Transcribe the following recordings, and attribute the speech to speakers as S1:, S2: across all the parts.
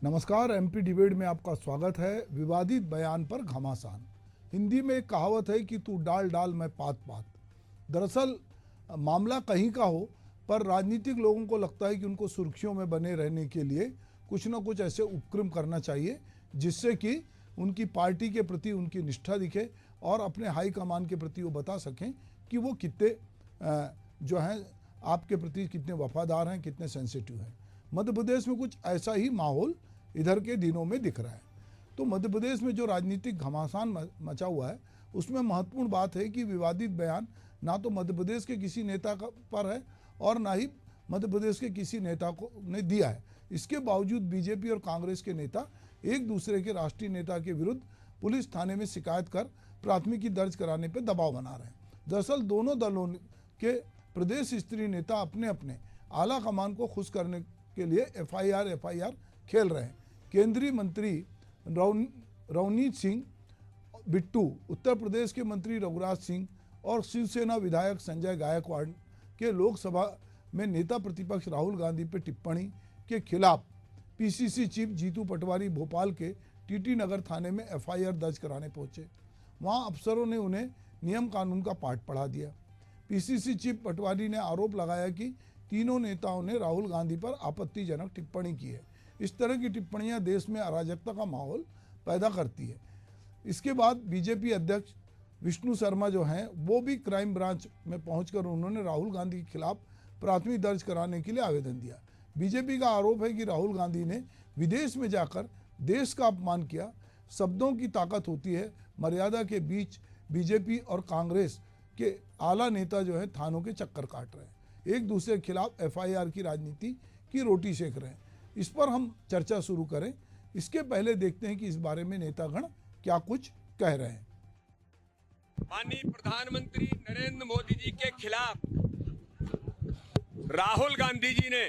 S1: नमस्कार, MP debate में आपका स्वागत है। विवादित बयान पर घमासान। हिंदी में एक कहावत है कि तू डाल डाल मैं पात पात। दरअसल मामला कहीं का हो, पर राजनीतिक लोगों को लगता है कि उनको सुर्खियों में बने रहने के लिए कुछ न कुछ ऐसे उपक्रम करना चाहिए जिससे कि उनकी पार्टी के प्रति उनकी निष्ठा दिखे और अपने हाईकमान के प्रति वो बता सकें कि वो कितने जो हैं आपके प्रति कितने वफादार हैं, कितने सेंसिटिव हैं। मध्य प्रदेश में कुछ ऐसा ही माहौल इधर के दिनों में दिख रहा है। तो मध्य प्रदेश में जो राजनीतिक घमासान मचा हुआ है, उसमें महत्वपूर्ण बात है कि विवादित बयान ना तो मध्य प्रदेश के किसी नेता पर है और ना ही मध्य प्रदेश के किसी नेता को ने दिया है। इसके बावजूद बीजेपी और कांग्रेस के नेता एक दूसरे के राष्ट्रीय नेता के विरुद्ध पुलिस थाने में शिकायत कर प्राथमिकी दर्ज कराने पर दबाव बना रहे हैं। दरअसल दोनों दलों के प्रदेश स्तरीय नेता अपने अपने आला कमान को खुश करने के लिए एफआईआर खेल रहे हैं। केंद्रीय मंत्री रवनीत सिंह बिट्टू, उत्तर प्रदेश के मंत्री रघुराज सिंह और शिवसेना विधायक संजय गायकवाड़ के लोकसभा में नेता प्रतिपक्ष राहुल गांधी पर टिप्पणी के खिलाफ पीसीसी चीफ जीतू पटवारी भोपाल के टीटी नगर थाने में एफआईआर दर्ज कराने पहुंचे। वहां अफसरों ने उन्हें नियम कानून का पाठ पढ़ा दिया। पीसीसी चीफ पटवारी ने आरोप लगाया कि तीनों नेताओं ने राहुल गांधी पर आपत्तिजनक टिप्पणी की है। इस तरह की टिप्पणियां देश में अराजकता का माहौल पैदा करती है। इसके बाद बीजेपी अध्यक्ष विष्णु शर्मा जो हैं वो भी क्राइम ब्रांच में पहुंचकर उन्होंने राहुल गांधी के खिलाफ प्राथमिकी दर्ज कराने के लिए आवेदन दिया। बीजेपी का आरोप है कि राहुल गांधी ने विदेश में जाकर देश का अपमान किया। शब्दों की ताकत होती है, मर्यादा के बीच बीजेपी और कांग्रेस के आला नेता जो है थानों के चक्कर काट रहे हैं, एक दूसरे के खिलाफ एफआईआर की राजनीति की रोटी सेक रहे हैं। इस पर हम चर्चा शुरू करें। इसके पहले देखते हैं कि इस बारे में नेतागण क्या कुछ कह रहे हैं।
S2: माननीय प्रधानमंत्री नरेंद्र मोदी जी के खिलाफ राहुल गांधी जी ने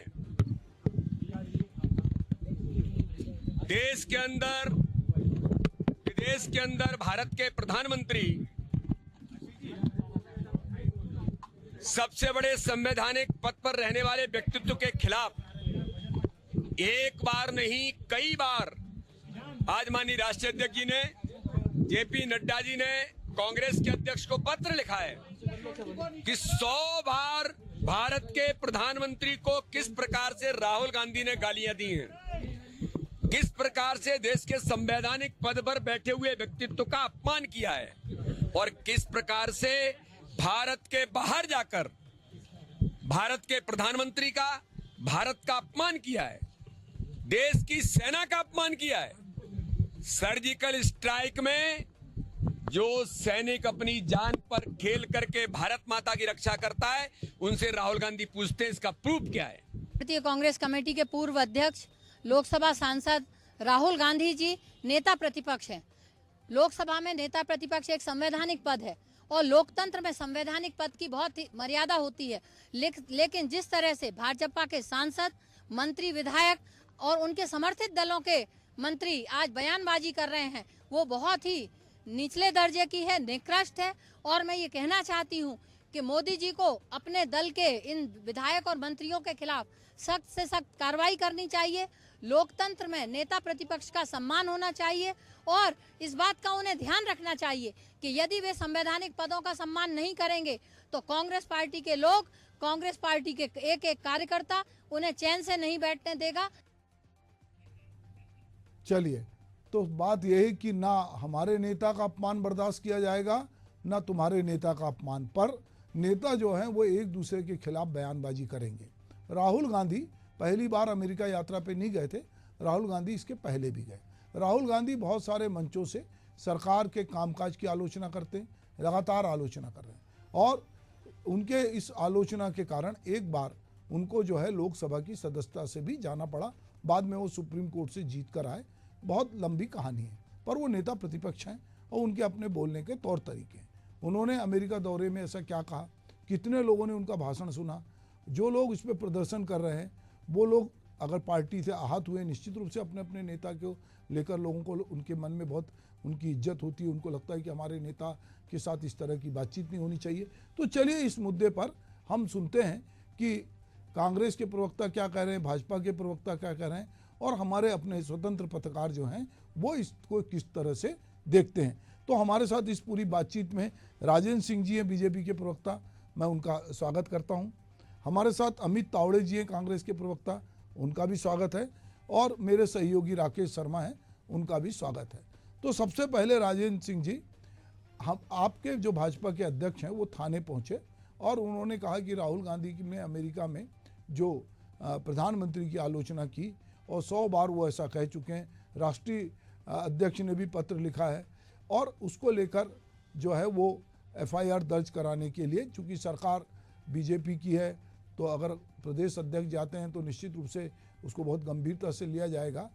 S2: देश के अंदर विदेश के अंदर भारत के प्रधानमंत्री सबसे बड़े संवैधानिक पद पर रहने वाले व्यक्तित्व के खिलाफ एक बार नहीं कई बार आज माननीय राष्ट्रीय अध्यक्ष जी ने जेपी नड्डा जी ने कांग्रेस के अध्यक्ष को पत्र लिखा है कि 100 बार भारत के प्रधानमंत्री को किस प्रकार से राहुल गांधी ने गालियां दी हैं, किस प्रकार से देश के संवैधानिक पद पर बैठे हुए व्यक्तित्व का अपमान किया है और किस प्रकार से भारत के बाहर जाकर भारत के प्रधानमंत्री का भारत का अपमान किया है, देश की सेना का अपमान किया है। सर्जिकल स्ट्राइक में जो सैनिक अपनी जान पर खेल करके भारत माता की रक्षा करता है, उनसे राहुल गांधी पूछते हैं इसका प्रूफ क्या है।
S3: भारतीय कांग्रेस कमेटी के पूर्व अध्यक्ष लोकसभा सांसद राहुल गांधी जी नेता प्रतिपक्ष हैं। लोकसभा में नेता प्रतिपक्ष एक संवैधानिक पद है और लोकतंत्र में संवैधानिक पद की बहुत ही मर्यादा होती है। लेकिन जिस तरह से भाजपा के सांसद, मंत्री, विधायक और उनके समर्थित दलों के मंत्री आज बयानबाजी कर रहे हैं, वो बहुत ही निचले दर्जे की है, निकृष्ट है। और मैं ये कहना चाहती हूँ कि मोदी जी को अपने दल के इन विधायक और मंत्रियों के खिलाफ सख्त से सख्त कार्रवाई करनी चाहिए। लोकतंत्र में नेता प्रतिपक्ष का सम्मान होना चाहिए और इस बात का उन्हें ध्यान रखना चाहिए कि यदि वे संवैधानिक पदों का सम्मान नहीं करेंगे तो कांग्रेस पार्टी के लोग, कांग्रेस पार्टी के एक एक कार्यकर्ता उन्हें चैन से नहीं बैठने देगा।
S1: चलिए, तो बात यह है कि ना हमारे नेता का अपमान बर्दाश्त किया जाएगा, ना तुम्हारे नेता का अपमान। पर नेता जो हैं वो एक दूसरे के खिलाफ बयानबाजी करेंगे। राहुल गांधी पहली बार अमेरिका यात्रा पे नहीं गए थे, राहुल गांधी इसके पहले भी गए। राहुल गांधी बहुत सारे मंचों से सरकार के कामकाज की आलोचना करते हैं, लगातार आलोचना कर रहे हैं और उनके इस आलोचना के कारण एक बार उनको जो है लोकसभा की सदस्यता से भी जाना पड़ा। बाद में वो सुप्रीम कोर्ट से जीत कर आए। बहुत लंबी कहानी है, पर वो नेता प्रतिपक्ष हैं और उनके अपने बोलने के तौर तरीके हैं। उन्होंने अमेरिका दौरे में ऐसा क्या कहा, कितने लोगों ने उनका भाषण सुना। जो लोग इस पर प्रदर्शन कर रहे हैं वो लोग अगर पार्टी से आहत हुए, निश्चित रूप से अपने अपने नेता को लेकर लोगों को उनके मन में बहुत उनकी इज्जत होती है। उनको लगता है कि हमारे नेता के साथ इस तरह की बातचीत नहीं होनी चाहिए। तो चलिए इस मुद्दे पर हम सुनते हैं कि कांग्रेस के प्रवक्ता क्या कह रहे हैं, भाजपा के प्रवक्ता क्या कह रहे हैं और हमारे अपने स्वतंत्र पत्रकार जो हैं वो इसको किस तरह से देखते हैं। तो हमारे साथ इस पूरी बातचीत में राजेंद्र सिंह जी हैं, बीजेपी के प्रवक्ता, मैं उनका स्वागत करता हूं। हमारे साथ अमित तावड़े जी हैं, कांग्रेस के प्रवक्ता, उनका भी स्वागत है। और मेरे सहयोगी राकेश शर्मा हैं, उनका भी स्वागत है। तो सबसे पहले राजेंद्र सिंह जी, हम आपके जो भाजपा के अध्यक्ष हैं वो थाने पहुंचे और उन्होंने कहा कि राहुल गांधी ने अमेरिका में जो प्रधानमंत्री की आलोचना की और 100 बार वो ऐसा कह चुके हैं, राष्ट्रीय अध्यक्ष ने भी पत्र लिखा है और उसको लेकर जो है वो एफआईआर दर्ज कराने के लिए, चूंकि सरकार बीजेपी की है तो अगर प्रदेश अध्यक्ष जाते हैं तो निश्चित रूप से उसको बहुत गंभीरता से लिया जाएगा।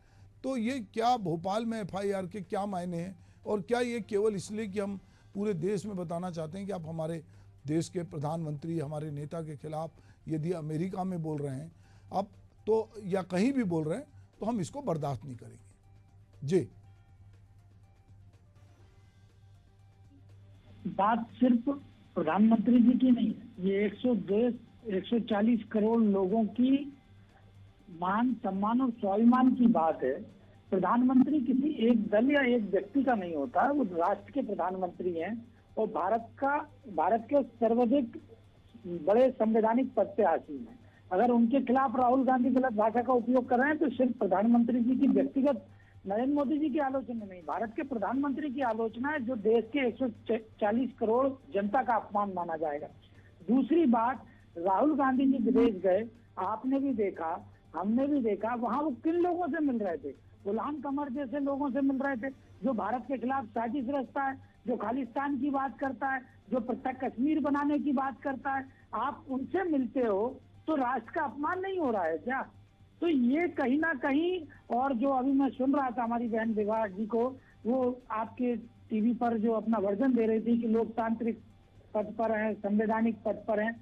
S1: तो ये क्या भोपाल में एफआईआर के क्या मायने हैं और क्या ये केवल इसलिए कि हम पूरे देश में बताना चाहते हैं कि आप हमारे देश के प्रधानमंत्री, हमारे नेता के खिलाफ यदि अमेरिका में बोल रहे हैं अब तो, या कहीं भी बोल रहे हैं, तो हम इसको बर्दाश्त नहीं करेंगे। जी,
S4: बात सिर्फ प्रधानमंत्री जी की नहीं है, ये 140 करोड़ लोगों की मान, सम्मान और स्वाभिमान की बात है। प्रधानमंत्री किसी एक दल या एक व्यक्ति का नहीं होता, वो राष्ट्र के प्रधानमंत्री हैं और भारत के सर्वाधिक बड़े संवैधानिक पद पे आसीन है। अगर उनके खिलाफ राहुल गांधी गलत भाषा का उपयोग कर रहे हैं तो सिर्फ प्रधानमंत्री जी की व्यक्तिगत, नरेंद्र मोदी जी की आलोचना नहीं, भारत के प्रधानमंत्री की आलोचना है जो देश के 140 करोड़ जनता का अपमान माना जाएगा। दूसरी बात, राहुल गांधी जी विदेश गए, आपने भी देखा, हमने भी देखा, वहां वो किन लोगों से मिल रहे थे? गुलाम कमर जैसे लोगों से मिल रहे थे जो भारत के खिलाफ साजिश रचता है, जो खालिस्तान की बात करता है, जो प्रत्येक कश्मीर बनाने की बात करता है। आप उनसे मिलते हो तो राष्ट्र का अपमान नहीं हो रहा है क्या? तो ये कहीं ना कहीं, और जो अभी मैं सुन रहा था हमारी बहन विवाह जी को, वो आपके टीवी पर जो अपना वर्जन दे रही थी कि लोकतांत्रिक पद पर हैं, संवैधानिक पद पर हैं,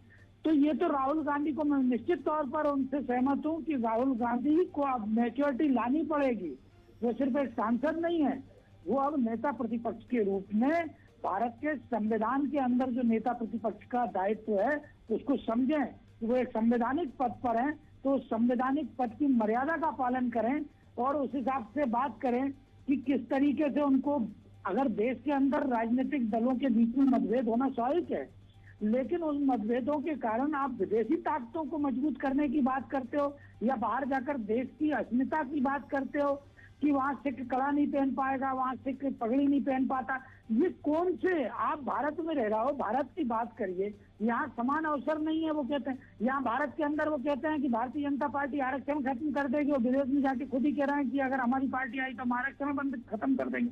S4: तो ये तो राहुल गांधी को, मैं निश्चित तौर पर उनसे सहमत हूं कि राहुल गांधी को अब मैच्योरिटी लानी पड़ेगी। वो सिर्फ एक सांसद नहीं है, वो अब नेता प्रतिपक्ष के रूप में भारत के संविधान के अंदर जो नेता प्रतिपक्ष का दायित्व है उसको समझें कि वो एक संवैधानिक पद पर हैं, तो उस संवैधानिक पद की मर्यादा का पालन करें और उस हिसाब से बात करें कि किस तरीके से उनको, अगर देश के अंदर राजनीतिक दलों के बीच में मतभेद होना स्वाभाविक है, लेकिन उन मतभेदों के कारण आप विदेशी ताकतों को मजबूत करने की बात करते हो या बाहर जाकर देश की अस्मिता की बात करते हो कि वहां सिख कड़ा नहीं पहन पाएगा, वहां सिख पगड़ी नहीं पहन पाता। ये कौन से, आप भारत में रह रहा हो, भारत की बात करिए। यहाँ समान अवसर नहीं है वो कहते हैं, यहाँ भारत के अंदर वो कहते हैं कि भारतीय जनता पार्टी आरक्षण खत्म कर देगी और विदेश में जाके खुद ही कह रहे हैं कि अगर हमारी पार्टी आई तो हम आरक्षण बंद खत्म कर देंगे।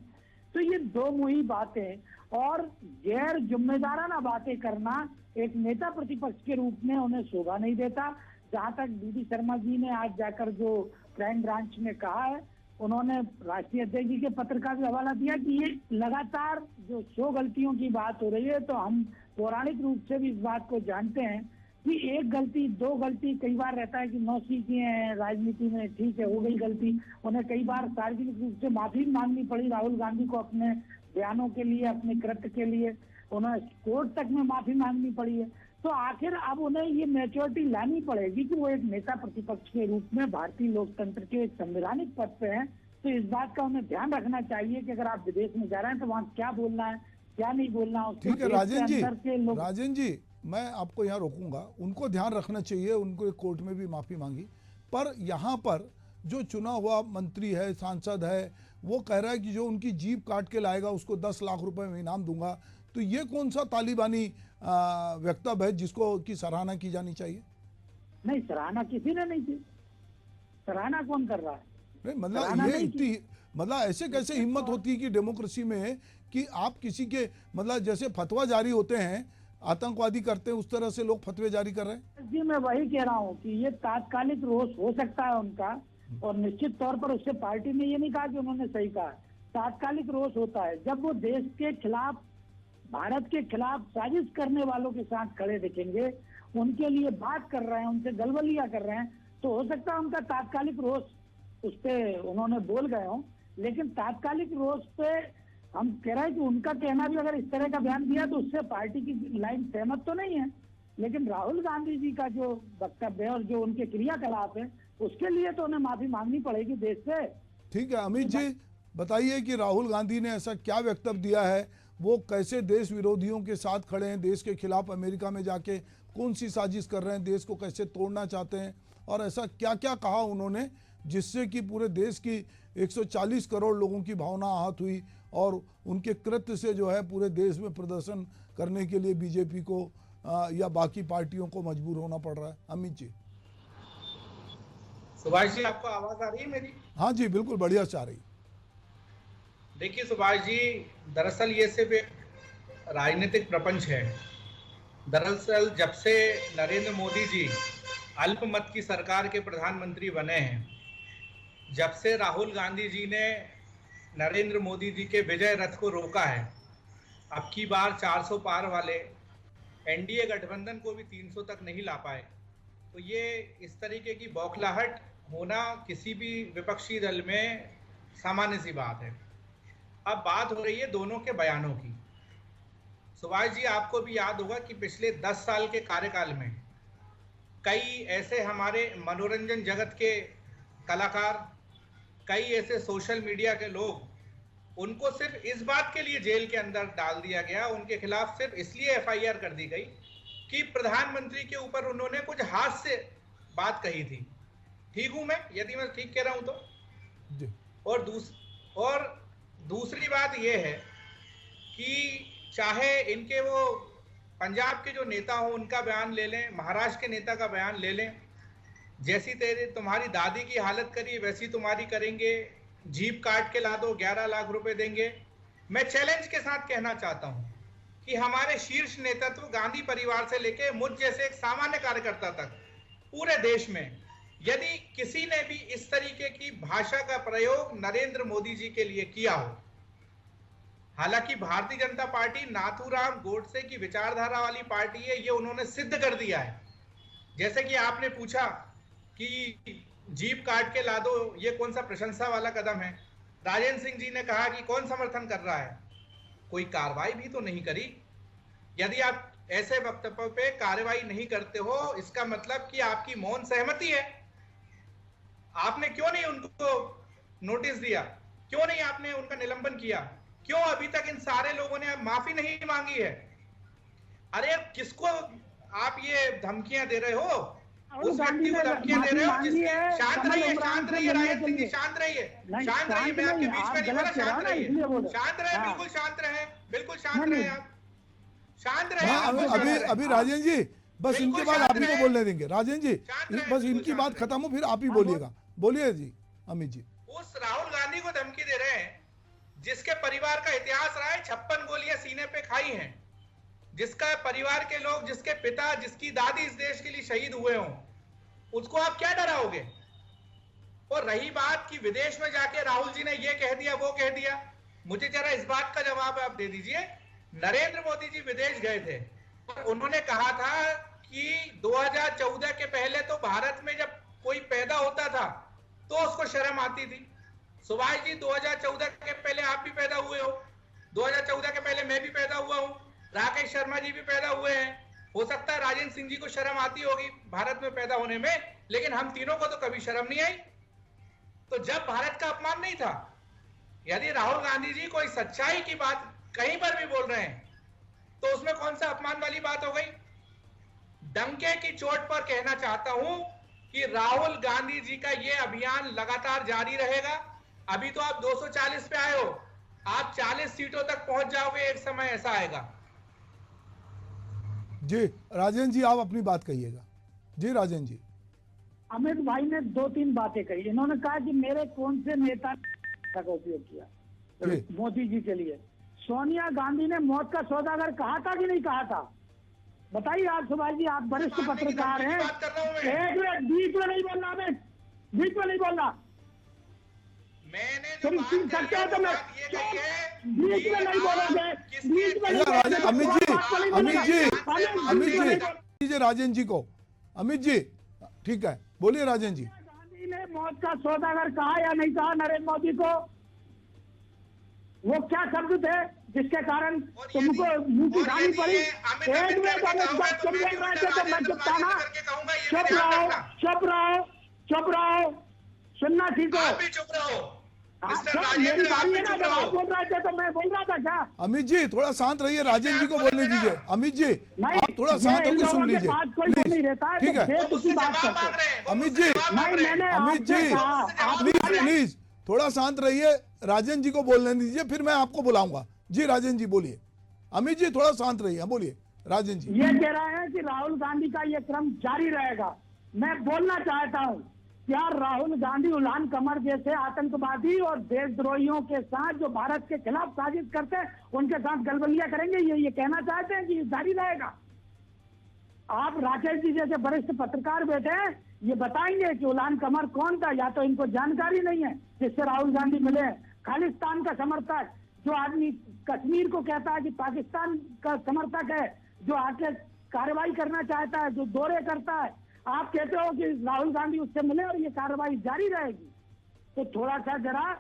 S4: तो ये दो मुही बातें और गैर जिम्मेदाराना बातें करना एक नेता प्रतिपक्ष के रूप में उन्हें शोभा नहीं देता। जहां तक डीडी शर्मा जी ने आज जाकर जो क्राइम ब्रांच में कहा है, उन्होंने राष्ट्रीय अध्यक्ष जी के पत्र का भी हवाला दिया कि ये लगातार जो 100 गलतियों की बात हो रही है, तो हम पौराणिक रूप से भी इस बात को जानते हैं कि एक गलती, दो गलती, कई बार रहता है कि 9 सीखें हैं राजनीति में, ठीक है हो गई गलती। उन्हें कई बार सार्वजनिक रूप से माफी मांगनी पड़ी राहुल गांधी को, अपने बयानों के लिए, अपने कृत्य के लिए उन्हें कोर्ट तक में माफी मांगनी पड़ी है। तो आखिर अब उन्हें ये मैच्योरिटी लानी पड़ेगी कि वो एक नेता प्रतिपक्ष के रूप में भारतीय लोकतंत्र के एक संवैधानिक पद पे हैं। तो इस बात का उन्हें ध्यान रखना चाहिए कि अगर आप विदेश में जा रहे हैं तो वहाँ क्या बोलना है, क्या नहीं बोलना है।
S1: ठीक है राजेंद्र जी, मैं आपको यहाँ रोकूंगा। उनको ध्यान रखना चाहिए, उनको कोर्ट में भी माफी मांगी, पर यहाँ पर जो चुना हुआ मंत्री है, सांसद है, वो कह रहा है कि जो उनकी जीप काट के लाएगा उसको 10 लाख रुपए में इनाम दूंगा। तो ये कौन सा तालिबानी वक्तव्य है जिसको की सराहना की जानी चाहिए? नहीं,
S4: सराहना किसी ने नहीं की। सराहना कौन कर रहा है?
S1: नहीं, मतलब ये इतनी, मतलब ऐसे कैसे हिम्मत होती है कि डेमोक्रेसी में कि आप किसी के, मतलब जैसे फतवा जारी होते हैं, आतंकवादी करते हैं, उस तरह से लोग फतवे जारी कर रहे हैं।
S4: जी, मैं वही कह रहा हूँ कि ये तात्कालिक रोष हो सकता है उनका, और निश्चित तौर पर उससे पार्टी ने ये नहीं कहा कि उन्होंने सही कहा। तात्कालिक रोष होता है जब वो देश के खिलाफ, भारत के खिलाफ साजिश करने वालों के साथ खड़े दिखेंगे, उनके लिए बात कर रहे हैं, उनसे गलबलिया कर रहे हैं, तो हो सकता है उनका तात्कालिक रोष उस पे उन्होंने बोल गए हों। लेकिन तात्कालिक रोष पे हम कह रहे हैं कि उनका कहना भी अगर इस तरह का बयान दिया तो उससे पार्टी की लाइन सहमत तो नहीं है। लेकिन राहुल गांधी जी का जो वक्तव्य है और जो उनके क्रियाकलाप है, उसके लिए तो उन्हें माफी मांगनी पड़ेगी देश से।
S1: ठीक है अमित जी, बताइए कि राहुल गांधी ने ऐसा क्या वक्तव्य दिया है, वो कैसे देश विरोधियों के साथ खड़े हैं, देश के खिलाफ अमेरिका में जाके कौन सी साजिश कर रहे हैं, देश को कैसे तोड़ना चाहते हैं, और ऐसा क्या क्या कहा उन्होंने जिससे कि पूरे देश की 140 करोड़ लोगों की भावना आहत हुई और उनके कृत्य से जो है पूरे देश में प्रदर्शन करने के लिए बीजेपी को या बाकी पार्टियों को मजबूर होना पड़ रहा है। अमित जी।
S5: सुभाष जी, आपको आवाज आ रही है मेरी?
S1: हाँ जी, बिल्कुल बढ़िया से आ रही।
S5: देखिए सुभाष जी, दरअसल ये सिर्फ एक राजनीतिक प्रपंच है। दरअसल जब से नरेंद्र मोदी जी अल्पमत की सरकार के प्रधानमंत्री बने हैं, जब से राहुल गांधी जी ने नरेंद्र मोदी जी के विजय रथ को रोका है, अब की बार 400 पार वाले एनडीए गठबंधन को भी 300 तक नहीं ला पाए, तो ये इस तरीके की बौखलाहट होना किसी भी विपक्षी दल में सामान्य सी बात है। अब बात हो रही है दोनों के बयानों की। सुभाष जी, आपको भी याद होगा कि पिछले 10 साल के कार्यकाल में कई ऐसे हमारे मनोरंजन जगत के कलाकार, कई ऐसे सोशल मीडिया के लोग, उनको सिर्फ इस बात के लिए जेल के अंदर डाल दिया गया, उनके खिलाफ सिर्फ इसलिए एफआईआर कर दी गई कि प्रधानमंत्री के ऊपर उन्होंने कुछ हास्य बात कही थी। ठीक हूं मैं, यदि मैं ठीक कह रहा हूं तो? और दूसरी बात यह है कि चाहे इनके वो पंजाब के जो नेता हो उनका बयान ले लें, महाराष्ट्र के नेता का बयान ले लें, जैसी तुम्हारी दादी की हालत करी वैसी तुम्हारी करेंगे, जीप काट के ला दो 11 लाख रुपए देंगे। मैं चैलेंज के साथ कहना चाहता हूं कि हमारे शीर्ष नेतृत्व गांधी परिवार से लेके मुझ जैसे एक सामान्य कार्यकर्ता तक पूरे देश में यदि किसी ने भी इस तरीके की भाषा का प्रयोग नरेंद्र मोदी जी के लिए किया हो, हालांकि भारतीय जनता पार्टी नाथूराम गोडसे की विचारधारा वाली पार्टी है, ये उन्होंने सिद्ध कर दिया है। जैसे कि आपने पूछा कि जीप काट के ला दो, ये कौन सा प्रशंसा वाला कदम है? राजेंद्र सिंह जी ने कहा कि कौन समर्थन कर रहा है, कोई कार्रवाई भी तो नहीं करी। यदि आप ऐसे वक्तव्य पे कार्रवाई नहीं करते हो, इसका मतलब कि आपकी मौन सहमति है। आपने क्यों नहीं उनको नोटिस दिया? क्यों नहीं आपने उनका निलंबन किया? क्यों अभी तक इन सारे लोगों ने माफी नहीं मांगी है? अरे किसको आप ये धमकियां दे रहे हो? उस व्यक्ति को धमकियां दे रहे हो जिसकी शांत रहिए, शांत रहिए राजेंद्र सिंह जी, शांत रहिए, शांत रहिए। मैं आपके बीच में नहीं बोला, शांत रहिए, शांत रहे, बिल्कुल शांत रहे, बिल्कुल शांत रहे, आप शांत रहे।
S1: अभी राजेंद्र जी, बस इनके बाद आप ही को बोलने देंगे। राजेंद्र जी, बस इनकी बात खत्म हो फिर आप ही बोलिएगा। बोलिए जी अमित जी।
S5: उस राहुल गांधी को धमकी दे रहे हैं जिसके परिवार का इतिहास रहा है 56 गोलियां सीने पे खाई हैं, जिसका परिवार के लोग, जिसके पिता, जिसकी दादी इस देश के लिए शहीद हुए हों, उसको आप क्या डराओगे? और रही बात कि विदेश में जाके राहुल जी ने ये कह दिया, वो कह दिया, मुझे जरा इस बात का जवाब आप दे दीजिए। नरेंद्र मोदी जी विदेश गए थे और उन्होंने कहा था कि 2014 के पहले तो भारत में जब कोई पैदा होता था तो उसको शर्म आती थी। सुभाष जी, 2014 के पहले आप भी पैदा हुए हो, 2014 के पहले मैं भी पैदा हुआ हूं, राकेश शर्मा जी भी पैदा हुए हैं। हो सकता है राजेंद्र सिंह जी को शर्म आती होगी भारत में पैदा होने में, लेकिन हम तीनों को तो कभी शर्म नहीं आई। तो जब भारत का अपमान नहीं था, यदि राहुल गांधी जी कोई सच्चाई की बात कहीं पर भी बोल रहे हैं तो उसमें कौन सा अपमान वाली बात हो गई? डंके की चोट पर कहना चाहता हूं कि राहुल गांधी जी का यह अभियान लगातार जारी रहेगा। अभी तो आप 240 पे आए हो, आप 40 सीटों तक पहुंच जाओगे, एक समय ऐसा आएगा।
S1: जी राजेंद्र जी, आप अपनी बात कहिएगा। जी राजेंद्र जी।
S4: अमित भाई ने 2-3 बातें कही। इन्होंने कहा कि मेरे कौन से नेता का उपयोग किया मोदी जी के लिए। सोनिया गांधी ने मौत का सौदागर कहा था कि नहीं कहा था? बताइए आप सुभाष जी, आप वरिष्ठ पत्रकार हैं। एक मिनट, बीच में नहीं बोलना, हमें बीच में नहीं बोलना।
S5: मैंने
S4: तो मैं बीच में नहीं बोलोगे, बीच में नहीं।
S1: अमित जी राजेंद्र जी को। अमित जी ठीक है, बोलिए राजेंद्र जी।
S4: गांधी ने मौत का सौदागर कहा या नहीं कहा नरेंद्र मोदी को? वो क्या शब्द थे जिसके कारण
S5: और
S4: तुमको
S5: यदि-
S4: मुंह की
S5: और
S4: खानी
S5: यदि
S4: पड़ी?
S5: ये अमित
S4: एक
S5: अमित
S4: मिनट
S5: करके
S4: अमित
S5: कहोगे
S4: जब
S5: तो
S4: तुम
S5: मैं
S4: बोल
S5: भी
S4: रहे
S5: उल्टा
S4: थे तो मैं
S5: राजेंद्र
S4: चुप था ना।
S5: राजेंद्र करके कहूंगा, ये भी
S4: चुप
S5: ध्यान
S4: रहो,
S5: रखना।
S4: चुप रहो, चुप रहो, सुनना सीखो।
S5: आप भी चुप रहो मिस्टर
S4: चुप, मेरी
S5: राजेंद्र, आप
S4: बारी
S5: भी
S4: है ना,
S5: चुप
S4: जब आप
S5: रहो।
S4: बोल रहे थे तो मैं बोल रहा था क्या?
S1: अमित जी थोड़ा शांत रहिए, राजेंद्र जी को बोलने दीजिए। अमित जी
S4: नहीं,
S1: आप थोड़ा
S4: ये
S1: शांत
S4: इन
S1: होकर
S4: लोगों
S1: सुन
S4: के
S1: लीजिए
S4: पास कोई वो नहीं रहता है,
S1: ठीक
S4: तो
S1: है।
S5: वो
S4: बेतुकी
S5: मुझसे
S4: बात
S5: जवाब
S4: करते
S5: मांग रहे
S4: हैं।
S5: हैं, वो
S1: अमित
S5: मुझसे
S1: जी,
S5: जवाब मांग
S4: नहीं,
S5: रहे हैं।
S4: मैंने
S1: अमित
S4: आपसे
S1: जी
S4: कहा, आप
S1: प्लीज प्लीज थोड़ा शांत रहिए, राजेंद्र जी को बोलने दीजिए, फिर मैं आपको बुलाऊंगा। जी राजेंद्र जी बोलिए। अमित जी थोड़ा शांत रहिए, बोलिए राजेंद्र जी।
S4: ये कह रहा है कि राहुल गांधी का ये क्रम जारी रहेगा। मैं बोलना चाहता हूँ, क्या राहुल गांधी उलान कमर जैसे आतंकवादी और देशद्रोहियों के साथ जो भारत के खिलाफ साजिश करते हैं उनके साथ गलबलिया करेंगे? ये कहना चाहते हैं कि ये जारी रहेगा? आप राकेश जी जैसे वरिष्ठ पत्रकार बैठे हैं, ये बताएंगे कि उलान कमर कौन था? या तो इनको जानकारी नहीं है जिससे राहुल गांधी मिले हैं। खालिस्तान का समर्थक जो आदमी कश्मीर को कहता है कि पाकिस्तान का समर्थक है, जो आके कार्रवाई करना चाहता है, जो दौरे करता है, आप कहते हो कि राहुल गांधी उससे मिले और ये कार्रवाई जारी रहेगी? तो थोड़ा सा जरा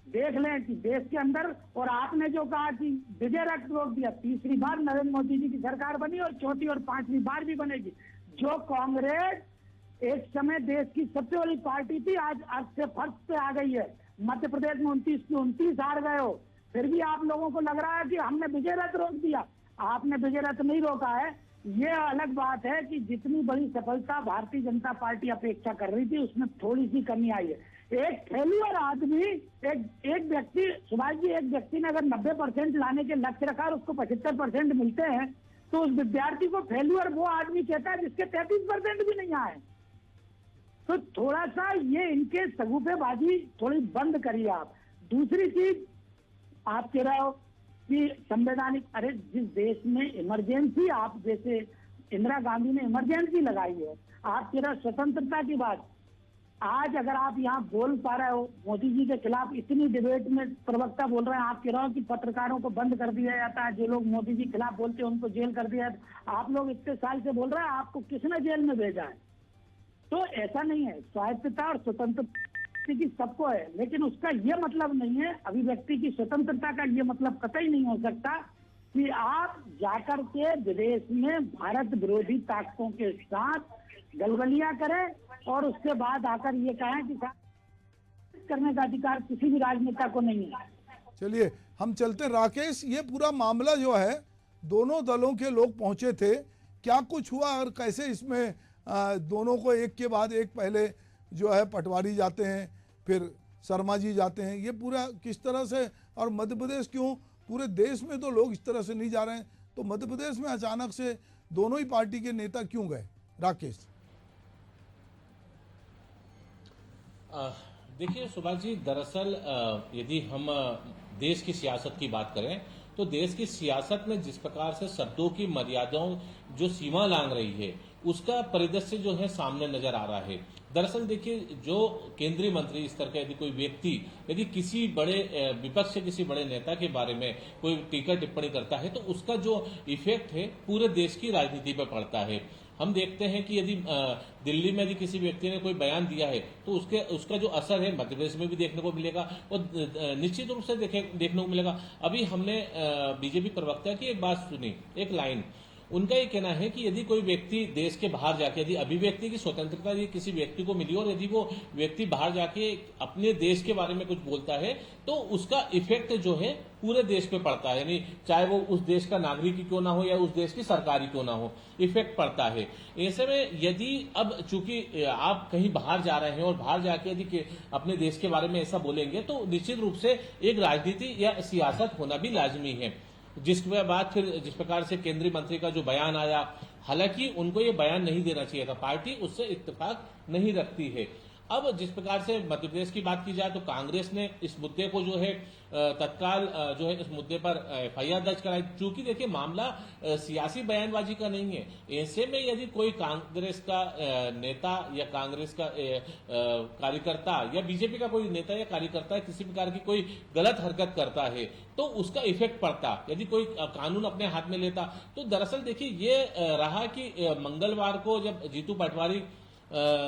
S4: देख लें कि देश के अंदर, और आपने जो कहा कि विजय रक्त रोक दिया, तीसरी बार नरेंद्र मोदी जी की सरकार बनी और चौथी और पांचवी बार भी बनेगी। जो कांग्रेस एक समय देश की सबसे बड़ी पार्टी थी, आज अर्थ से फर्श पे आ गई है। मध्य प्रदेश में 29 की 29 हार गए हो, फिर भी आप लोगों को लग रहा है कि हमने विजय रथ रोक दिया। आपने विजय रथ नहीं रोका है। ये अलग बात है कि जितनी बड़ी सफलता भारतीय जनता पार्टी अपेक्षा कर रही थी उसमें थोड़ी सी कमी आई है। एक फेल्यूर आदमी, एक व्यक्ति, सुभाष जी, एक व्यक्ति ने अगर 90% लाने के लक्ष्य रखा और उसको 75% मिलते हैं, तो उस विद्यार्थी को फेल्यूर वो आदमी कहता है जिसके 33% भी नहीं आए। तो थोड़ा सा ये इनके सगुफेबाजी थोड़ी बंद करिए आप। दूसरी चीज, आप कह रहे हो कि संवैधानिक, अरे जिस देश में इमरजेंसी, आप जैसे इंदिरा गांधी ने इमरजेंसी लगाई है, आप कह रहे हो स्वतंत्रता की बात। आज अगर आप यहाँ बोल पा रहे हो मोदी जी के खिलाफ, इतनी डिबेट में प्रवक्ता बोल रहे हैं, आप कह रहे हो कि पत्रकारों को बंद कर दिया जाता है, जो लोग मोदी जी के खिलाफ बोलते हैं उनको जेल कर दिया जाता है। आप लोग इतने साल से बोल रहे हैं, आपको किसने जेल में भेजा है? तो ऐसा नहीं है, स्वायत्तता और स्वतंत्रता की सबको है, लेकिन उसका ये मतलब नहीं है, अभिव्यक्ति की स्वतंत्रता का ये मतलब कतई नहीं हो सकता कि आप जाकर के विदेश में भारत विरोधी ताकतों के साथ गलगलियां करें और उसके बाद आकर ये कहें कि करने का अधिकार किसी भी राजनेता को नहीं है।
S1: चलिए हम चलते। राकेश, ये पूरा मामला जो है, दोनों दलों के लोग पहुंचे थे, क्या कुछ हुआ और कैसे इसमें दोनों को एक के बाद एक, पहले जो है पटवारी जाते हैं, फिर शर्मा जी जाते हैं, ये पूरा किस तरह से? और मध्य प्रदेश क्यों? पूरे देश में तो लोग इस तरह से नहीं जा रहे हैं, तो मध्य प्रदेश में अचानक से दोनों ही पार्टी के नेता क्यों गए? राकेश,
S6: देखिए सुभाष जी, दरअसल यदि हम देश की सियासत की बात करें तो देश की सियासत में जिस प्रकार से शब्दों की मर्यादाओं जो सीमा लांघ रही है, उसका परिदृश्य जो है सामने नजर आ रहा है। दरअसल देखिए, जो केंद्रीय मंत्री स्तर का यदि कोई व्यक्ति यदि किसी बड़े विपक्ष के किसी बड़े नेता के बारे में कोई टीका टिप्पणी करता है, तो उसका जो इफेक्ट है पूरे देश की राजनीति पर पड़ता है। हम देखते हैं कि यदि दिल्ली में यदि किसी व्यक्ति ने कोई बयान दिया है तो उसका जो असर है मध्य प्रदेश में भी देखने को मिलेगा और निश्चित रूप से देखने को मिलेगा। अभी हमने बीजेपी प्रवक्ता की एक बात सुनी, एक लाइन, उनका ये कहना है कि यदि कोई व्यक्ति देश के बाहर जाके, यदि अभिव्यक्ति की स्वतंत्रता यदि किसी व्यक्ति को मिली और यदि वो व्यक्ति बाहर जाके अपने देश के बारे में कुछ बोलता है तो उसका इफेक्ट जो है पूरे देश पे पड़ता है, यानी चाहे वो उस देश का नागरिक ही क्यों ना हो या उस देश की सरकारी क्यों ना हो, इफेक्ट पड़ता है। ऐसे में यदि अब चूंकि आप कहीं बाहर जा रहे हैं और बाहर जाके यदि अपने देश के बारे में ऐसा बोलेंगे तो निश्चित रूप से एक राजनीति या सियासत होना भी लाजमी है। जिसके बाद फिर जिस प्रकार से केंद्रीय मंत्री का जो बयान आया, हालांकि उनको ये बयान नहीं देना चाहिए था, पार्टी उससे इत्तेफाक नहीं रखती है। अब जिस प्रकार से मध्य प्रदेश की बात की जाए तो कांग्रेस ने इस मुद्दे को जो है तत्काल जो है इस मुद्दे पर एफआईआर दर्ज कराई। चूंकि देखिए मामला सियासी बयानबाजी का नहीं है, ऐसे में यदि कोई कांग्रेस का नेता या कांग्रेस का कार्यकर्ता या बीजेपी का कोई नेता या कार्यकर्ता किसी प्रकार की कोई गलत हरकत करता है तो उसका इफेक्ट पड़ता, यदि कोई कानून अपने हाथ में लेता। तो दरअसल देखिए ये रहा कि मंगलवार को जब जीतू पटवारी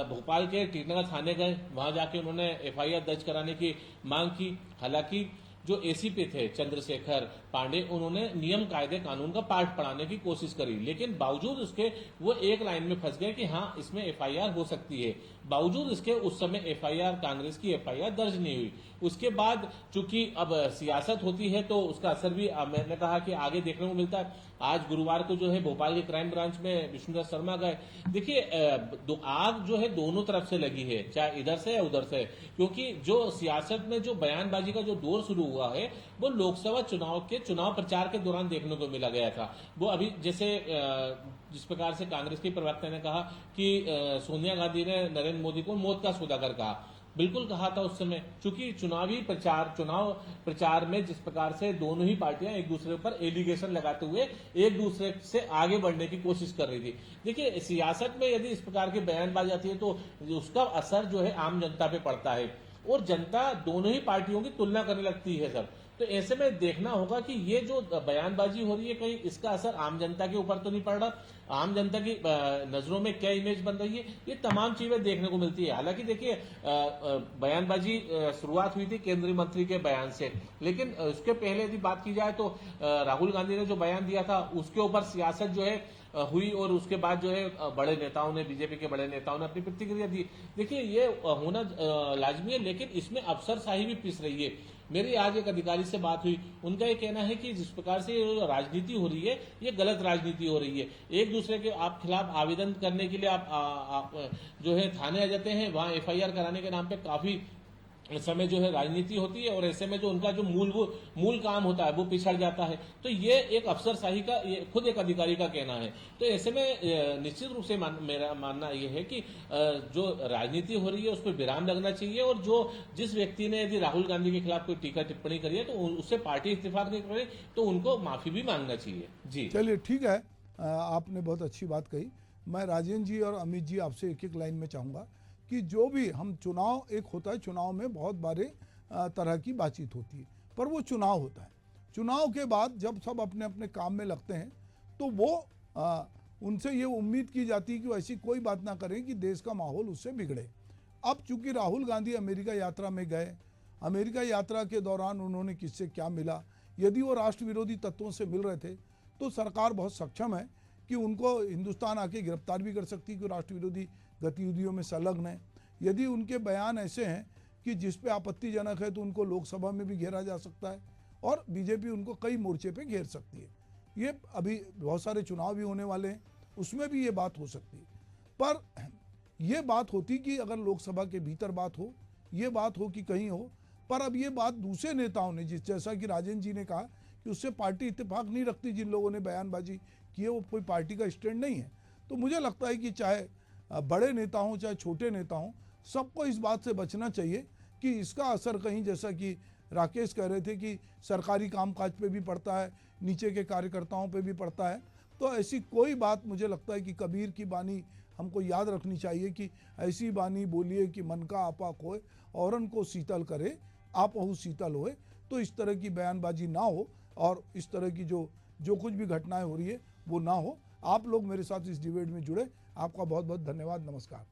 S6: भोपाल के टीटनगर थाने गए, वहां जाके उन्होंने एफआईआर दर्ज कराने की मांग की। हालांकि जो एसीपी थे चंद्रशेखर पांडे, उन्होंने नियम कायदे कानून का पाठ पढ़ाने की कोशिश करी, लेकिन बावजूद उसके वो एक लाइन में फंस गए कि हाँ इसमें एफआईआर हो सकती है। बावजूद इसके उस समय एफआईआर, कांग्रेस की एफआईआर दर्ज नहीं हुई। उसके बाद चूंकि अब सियासत होती है तो उसका असर भी मैंने कहा कि आगे देखने को मिलता है। आज गुरुवार को जो है भोपाल के क्राइम ब्रांच में विष्णुदत्त शर्मा गए। देखिए आग जो है दोनों तरफ से लगी है, चाहे इधर से या उधर से, क्योंकि जो सियासत में जो बयानबाजी का जो दौर शुरू हुआ है वो लोकसभा चुनाव के चुनाव प्रचार के दौरान देखने को मिला गया था। वो अभी जैसे जिस प्रकार से कांग्रेस के प्रवक्ता ने कहा कि सोनिया गांधी ने नरेंद्र मोदी को मौत का सौदागर कहा, बिल्कुल कहा था उस समय, चूंकि चुनाव प्रचार में जिस प्रकार से दोनों ही पार्टियां एक दूसरे पर एलिगेशन लगाते हुए एक दूसरे से आगे बढ़ने की कोशिश कर रही थी। देखिए सियासत में यदि इस प्रकार की बयानबाजी आती है तो उसका असर जो है आम जनता पे पड़ता है और जनता दोनों ही पार्टियों की तुलना करने लगती है सर। तो ऐसे में देखना होगा कि ये जो बयानबाजी हो रही है कहीं इसका असर आम जनता के ऊपर तो नहीं पड़ रहा, आम जनता की नजरों में क्या इमेज बन रही है, ये तमाम चीजें देखने को मिलती है। हालांकि देखिए बयानबाजी शुरुआत हुई थी केंद्रीय मंत्री के बयान से, लेकिन उसके पहले यदि बात की जाए तो राहुल गांधी ने जो बयान दिया था उसके ऊपर सियासत जो है हुई और उसके बाद जो है बड़े नेताओं ने, बीजेपी के बड़े नेताओं ने अपनी प्रतिक्रिया दी। देखिए ये होना लाजमी है, लेकिन इसमें अफसरशाही भी पिस रही है। मेरी आज एक अधिकारी से बात हुई, उनका ये कहना है कि जिस प्रकार से राजनीति हो रही है ये गलत राजनीति हो रही है। एक दूसरे के आप खिलाफ आवेदन करने के लिए आप जो है थाने आ जाते हैं, वहां एफआईआर कराने के नाम पे काफी समय जो है राजनीति होती है और ऐसे में जो उनका जो मूल काम होता है वो पिछड़ जाता है। तो ये एक अफसरशाही का, ये खुद एक अधिकारी का कहना है। तो ऐसे में निश्चित रूप से मेरा मानना यह है कि जो राजनीति हो रही है उस पर विराम लगना चाहिए और जिस व्यक्ति ने यदि राहुल गांधी के खिलाफ कोई टीका टिप्पणी करी है तो उससे पार्टी इत्तेफाक नहीं करे तो उनको माफी भी मांगना चाहिए। जी
S1: चलिए ठीक है, आपने बहुत अच्छी बात कही। मैं राजेंद्र जी और अमित जी आपसे एक एक लाइन में चाहूँगा कि जो भी हम चुनाव एक होता है, चुनाव में बहुत बारे तरह की बातचीत होती है, पर वो चुनाव होता है। चुनाव के बाद जब सब अपने अपने काम में लगते हैं तो वो उनसे ये उम्मीद की जाती है कि वो ऐसी कोई बात ना करें कि देश का माहौल उससे बिगड़े। अब चूंकि राहुल गांधी अमेरिका यात्रा में गए, अमेरिका यात्रा के दौरान उन्होंने किससे क्या मिला, यदि वो राष्ट्र विरोधी तत्वों से मिल रहे थे तो सरकार बहुत सक्षम है कि उनको हिंदुस्तान आके गिरफ्तार भी कर सकती है कि राष्ट्र विरोधी गतिविधियों में संलग्न है। यदि उनके बयान ऐसे हैं कि जिस पे आपत्तिजनक है तो उनको लोकसभा में भी घेरा जा सकता है और बीजेपी उनको कई मोर्चे पे घेर सकती है। ये अभी बहुत सारे चुनाव भी होने वाले हैं, उसमें भी ये बात हो सकती है। पर ये बात होती कि अगर लोकसभा के भीतर बात हो, ये बात हो कि कहीं हो, पर अब ये बात दूसरे नेताओं ने, जैसा कि राजेंद्र जी ने कहा कि उससे पार्टी इत्तेफाक नहीं रखती, जिन लोगों ने बयानबाजी की है वो कोई पार्टी का स्टैंड नहीं है। तो मुझे लगता है कि चाहे बड़े नेता हों चाहे छोटे नेता हों, सबको इस बात से बचना चाहिए कि इसका असर कहीं, जैसा कि राकेश कह रहे थे कि सरकारी कामकाज पे भी पड़ता है, नीचे के कार्यकर्ताओं पे भी पड़ता है। तो ऐसी कोई बात, मुझे लगता है कि कबीर की बानी हमको याद रखनी चाहिए कि ऐसी बानी बोलिए कि मन का आपा खोए औरन को शीतल करे, आप अहू शीतल होए। तो इस तरह की बयानबाजी ना हो और इस तरह की जो कुछ भी घटनाएं हो रही है वो ना हो। आप लोग मेरे साथ इस डिबेट में जुड़े, आपका बहुत बहुत धन्यवाद। नमस्कार।